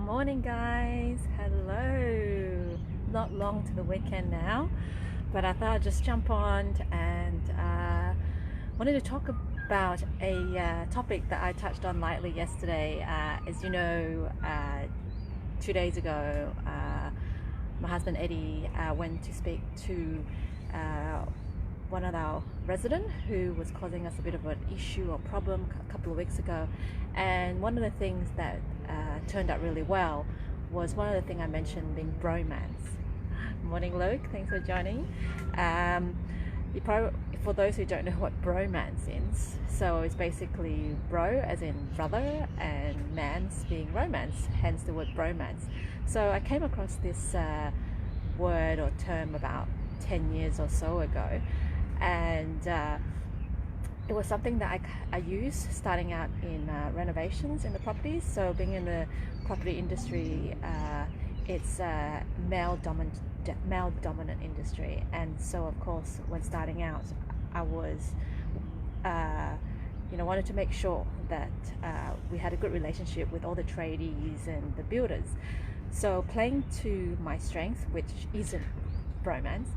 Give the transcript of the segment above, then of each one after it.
morning, guys. Hello. Not long to the weekend now, but I thought I'd just jump on and wanted to talk about a topic that I touched on lightly yesterday. As you know, 2 days ago, my husband Eddie went to speak to one of our residents who was causing us a bit of an issue or problem a couple of weeks ago. And one of the things that turned out really well was one of the things I mentioned being bromance. Morning, Luke. Thanks for joining. For those who don't know what bromance is, so it's basically bro as in brother and mance being romance, hence the word bromance. So I came across this word or term about 10 years or so ago, and it was something that I used starting out in renovations in the properties. So being in the property industry, it's a male dominant industry, and so of course when starting out I was wanted to make sure that we had a good relationship with all the tradies and the builders. So playing to my strength, which isn't bromance,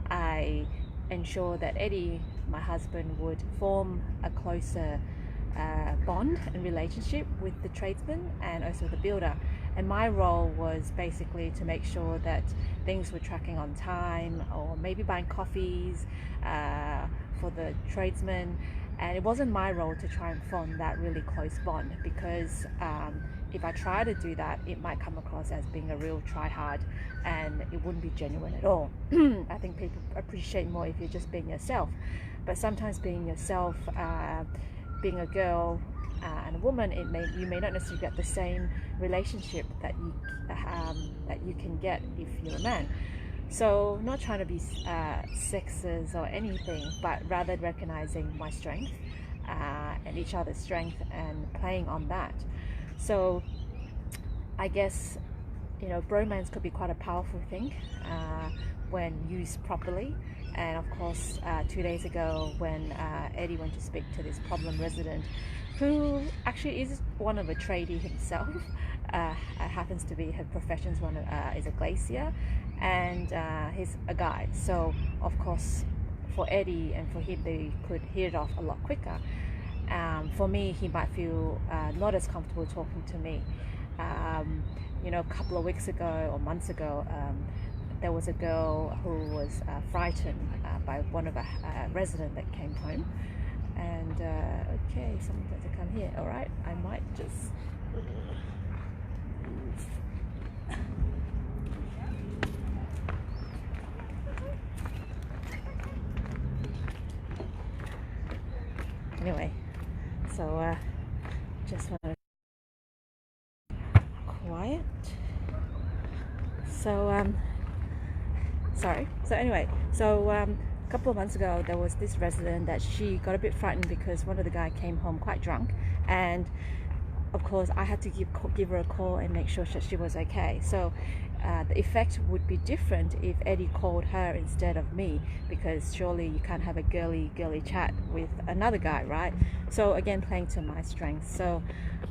I ensure that Eddie, my husband, would form a closer bond and relationship with the tradesman and also the builder. And my role was basically to make sure that things were tracking on time, or maybe buying coffees for the tradesman. And it wasn't my role to try and form that really close bond, because if I try to do that, it might come across as being a real try-hard, and it wouldn't be genuine at all. I think people appreciate more if you're just being yourself. But sometimes being yourself, being a girl and a woman, you may not necessarily get the same relationship that you can get if you're a man. So not trying to be sexist or anything, but rather recognizing my strength and each other's strength and playing on that. So I guess bromance could be quite a powerful thing when used properly. And of course, 2 days ago when Eddie went to speak to this problem resident, who actually is one of a tradie himself, happens to be her profession's is a glacier, and he's a guide. So of course, for Eddie and for him, they could hit it off a lot quicker. For me, he might feel not as comfortable talking to me. A couple of weeks ago or months ago, there was a girl who was frightened by one of a resident that came home. And okay, someone has to come here. All right, I might just anyway. So just want to quiet. So sorry. So anyway, a couple of months ago, there was this resident that she got a bit frightened because one of the guys came home quite drunk, and of course I had to give her a call and make sure that she was okay. So the effect would be different if Eddie called her instead of me, because surely you can't have a girly chat with another guy, right? So again, playing to my strengths. So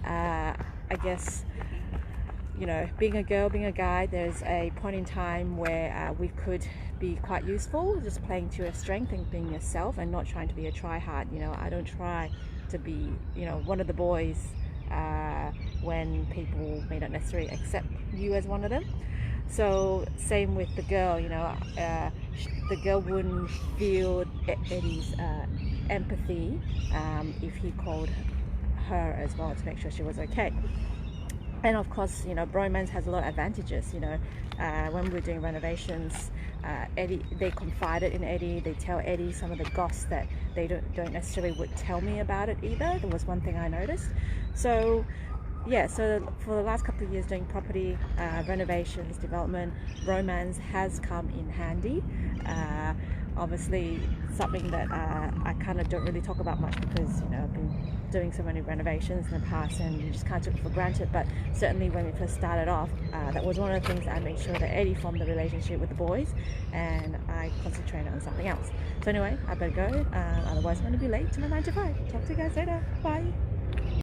I guess being a girl, being a guy, there's a point in time where we could be quite useful, just playing to your strength and being yourself and not trying to be a try-hard. I don't try to be, one of the boys when people may not necessarily accept you as one of them. So same with the girl, the girl wouldn't feel Eddie's empathy if he called her as well to make sure she was okay. And of course, bromance has a lot of advantages. When we're doing renovations, Eddie, they confided in Eddie. They tell Eddie some of the goss that they don't necessarily would tell me about it either. There was one thing I noticed. So yeah, so for the last couple of years doing property renovations, development, bromance has come in handy. Obviously something that I kind of don't really talk about much, because I've been doing so many renovations in the past and you just kind of took it for granted. But certainly when we first started off, that was one of the things that I made sure that Eddie formed the relationship with the boys, and I concentrated on something else. So anyway, I better go, otherwise I'm going to be late to my 9 to 5. Talk to you guys later. Bye.